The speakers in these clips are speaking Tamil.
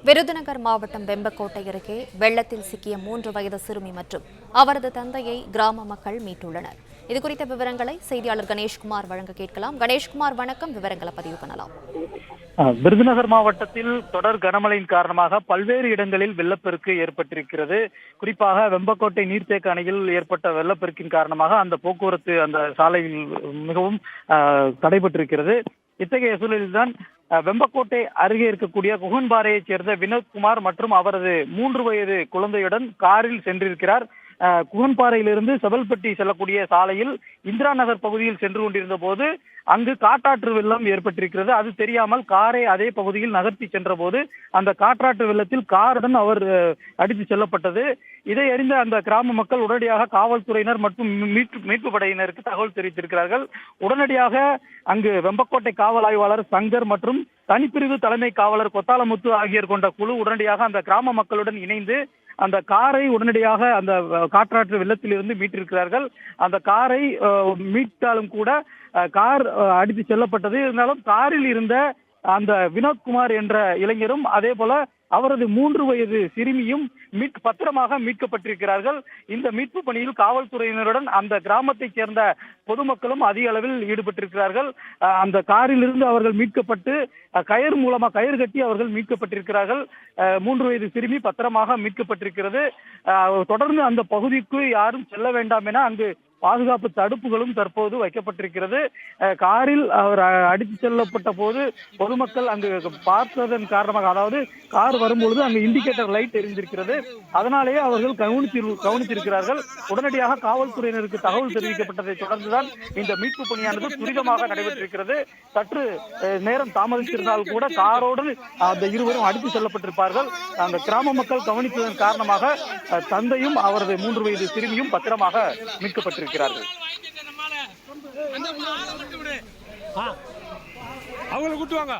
விருதுநகர் மாவட்டம் வெம்பக்கோட்டை அருகே வெள்ளத்தில் சிக்கிய 3 வயது சிறுமி மற்றும் அவரது தந்தையை கிராம மக்கள் மீட்டுள்ளனர். இதுகுறித்த விவரங்களை செய்தியாளர் கணேஷ்குமார் வழங்க கேட்கலாம். கணேஷ்குமார், வணக்கம். விவரங்களை பதிவு பண்ணலாம். விருதுநகர் மாவட்டத்தில் தொடர் கனமழையின் காரணமாக பல்வேறு இடங்களில் வெள்ளப்பெருக்கு ஏற்பட்டிருக்கிறது. குறிப்பாக வெம்பக்கோட்டை நீர்த்தேக்க அணையில் ஏற்பட்ட வெள்ளப்பெருக்கின் காரணமாக அந்த போக்குவரத்து அந்த சாலையில் மிகவும் தடைபட்டிருக்கிறது. இத்தகைய சூழலில்தான் வெம்பக்கோட்டை அருகே இருக்கக்கூடிய குகன்பாறையைச் சேர்ந்த வினோத்குமார் மற்றும் அவரது 3 வயது குழந்தையுடன் காரில் சென்றிருக்கிறார். குகன்பாறையிலிருந்து செவல்பட்டி செல்லக்கூடிய சாலையில் இந்திரா நகர் பகுதியில் சென்று கொண்டிருந்த போது அங்கு காட்டாற்று வெள்ளம் ஏற்பட்டிருக்கிறது. அது தெரியாமல் காரை அதே பகுதியில் நகர்த்தி சென்ற போது அந்த காட்டாற்று வெள்ளத்தில் காருடன் அவர் அடித்து செல்லப்பட்டது. இதை அறிந்த அந்த கிராம மக்கள் உடனடியாக காவல்துறையினர் மற்றும் மீட்பு படையினருக்கு தகவல் தெரிவித்திருக்கிறார்கள். உடனடியாக அங்கு வெம்பக்கோட்டை காவல் ஆய்வாளர் சங்கர் மற்றும் தனிப்பிரிவு தலைமை காவலர் கொத்தாலமுத்து ஆகியோர் கொண்ட குழு உடனடியாக அந்த கிராம மக்களுடன் இணைந்து அந்த காரை உடனடியாக அந்த காற்றாற்று வெள்ளத்திலிருந்து மீட்டிருக்கிறார்கள். அந்த காரை மீட்டாலும் கூட கார் அடித்து செல்லப்பட்டது. இருந்தாலும் காரில் இருந்த அந்த வினோத்குமார் என்ற இளைஞரும் அதே போல அவரது 3 வயது சிறுமியும் பத்திரமாக மீட்கப்பட்டிருக்கிறார்கள். இந்த மீட்பு பணியில் காவல்துறையினருடன் அந்த கிராமத்தைச் சேர்ந்த பொதுமக்களும் அதிக அளவில் ஈடுபட்டிருக்கிறார்கள். அந்த காரில் இருந்து அவர்கள் மீட்கப்பட்டு கயிறு கட்டி அவர்கள் மீட்கப்பட்டிருக்கிறார்கள். 3 வயது சிறுமி பத்திரமாக மீட்கப்பட்டிருக்கிறது. தொடர்ந்து அந்த பகுதிக்கு யாரும் செல்ல வேண்டாம் என அங்கு பாதுகாப்பு தடுப்புகளும் தற்போது வைக்கப்பட்டிருக்கிறது. காரில் அவர் அடித்து செல்லப்பட்ட போது பொதுமக்கள் அங்கு பார்த்ததன் காரணமாக, அதாவது கார் வரும்பொழுது அங்கு இண்டிகேட்டர் லைட் எரிந்திருக்கிறது, அதனாலேயே அவர்கள் கவனித்திருக்கிறார்கள். உடனடியாக காவல்துறையினருக்கு தகவல் தெரிவிக்கப்பட்டதை தொடர்ந்துதான் இந்த மீட்பு பணியானது துரிதமாக நடைபெற்றிருக்கிறது. சற்று நேரம் தாமதித்திருந்தால் கூட காரோடு அந்த இருவரும் அடித்து செல்லப்பட்டிருப்பார்கள். அந்த கிராம மக்கள் கவனித்ததன் காரணமாக தந்தையும் அவரது 3 வயது சிறுமியும் பத்திரமாக மீட்கப்பட்டிருக்கிறார்கள். அவங்களை கூட்டுவாங்க.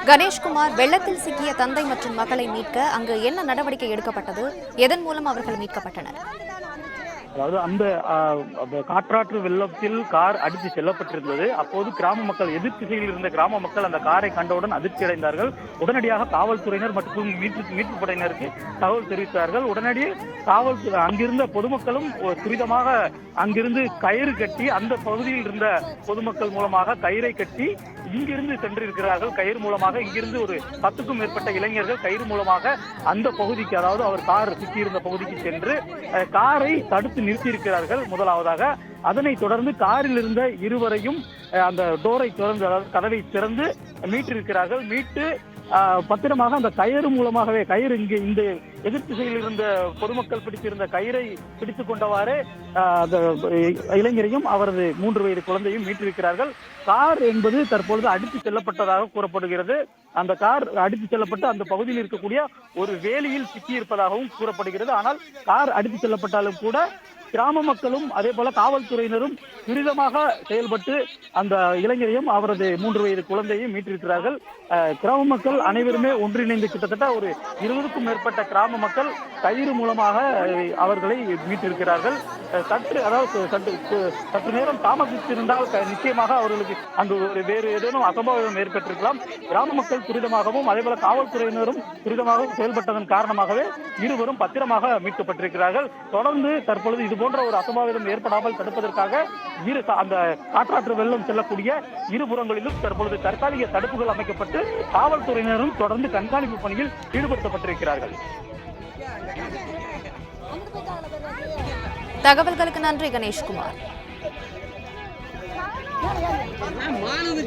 கணேஷ்குமார், வெள்ளத்தில் சிக்கிய தந்தை மற்றும் மகளை மீட்க அங்கு என்ன நடவடிக்கை எடுக்கப்பட்டது? எதன் மூலம் அவர்கள் மீட்கப்பட்டனர்? அதாவது அந்த காற்றாற்று வெள்ளத்தில் கார் அடித்து செல்லப்பட்டிருந்தது. அப்போது கிராம மக்கள், எதிர் திசையில் இருந்த கிராம மக்கள் அந்த காரை கண்டவுடன் அதிர்ச்சி அடைந்தார்கள். உடனடியாக காவல்துறையினர் மற்றும் மீட்பு படையினருக்கு தகவல் தெரிவித்தார்கள். உடனடியே அங்கிருந்த பொதுமக்களும் துரிதமாக அங்கிருந்து கயிறு கட்டி, அந்த பகுதியில் இருந்த பொதுமக்கள் மூலமாக கயிறை கட்டி இங்கிருந்து சென்றிருக்கிறார்கள். கயிறு மூலமாக இங்கிருந்து ஒரு 10க்கும் மேற்பட்ட இளைஞர்கள் கயிறு மூலமாக அந்த பகுதிக்கு, அதாவது அவர் கார் சிக்கியிருந்த பகுதிக்கு சென்று காரை தடுத்து நிறுத்தியிருக்கிறார்கள் முதலாவதாக. அதனைத் தொடர்ந்து காரில் இருந்த இருவரையும் அந்த டோரை திறந்து, அதாவது கதவை திறந்து மீட்டிருக்கிறார்கள். மீட்டு பத்திரமாக அந்த கயிறு மூலமாகவே, கயிறு இங்கு இந்த எதிர் திசையில் இருந்த பொதுமக்கள் பிடித்திருந்த கயிறை பிடித்துக் கொண்டவாறு அந்த இளைஞரையும் அவரது 3 வயது குழந்தையும் மீட்டிருக்கிறார்கள். கார் என்பது தற்பொழுது அடித்து செல்லப்பட்டதாக கூறப்படுகிறது. அந்த கார் அடித்து செல்லப்பட்டு அந்த பகுதியில் இருக்கக்கூடிய ஒரு வேலியில் சிக்கியிருப்பதாகவும் கூறப்படுகிறது. ஆனால் கார் அடித்து செல்லப்பட்டாலும் கூட கிராம மக்களும் அதே போல காவல்துறையினரும் துரிதமாக செயல்பட்டு அந்த இளைஞரையும் அவரது 3 வயது குழந்தையும் மீட்டிருக்கிறார்கள். கிராம மக்கள் அனைவருமே ஒன்றிணைந்து கிட்டத்தட்ட ஒரு 20க்கும் மேற்பட்ட கிராம மக்கள் கயிறு மூலமாக அவர்களை மீட்டிருக்கிறார்கள். சற்று நேரம் தாமதித்திருந்தால் நிச்சயமாக அவர்களுக்கு அங்கு ஒரு வேறு ஏதேனும் அசம்பாவிதம் ஏற்பட்டிருக்கலாம். கிராம மக்கள் துரிதமாகவும் அதே போல காவல்துறையினரும் துரிதமாகவும் செயல்பட்டதன் காரணமாகவே இருவரும் பத்திரமாக மீட்கப்பட்டிருக்கிறார்கள். தொடர்ந்து தற்பொழுது இது போன்ற ஒரு அசம்பாவிதம் ஏற்படாமல் தடுப்பதற்காக அந்த காற்றாற்று வெள்ளம் செல்லக்கூடிய இருபுறங்களிலும் தற்பொழுது தற்காலிக தடுப்புகள் அமைக்கப்பட்டு காவல்துறையினரும் தொடர்ந்து கண்காணிப்பு பணியில் ஈடுபடுத்தப்பட்டிருக்கிறார்கள். தகவல்களுக்கு நன்றி கணேஷ்குமார். மாணவ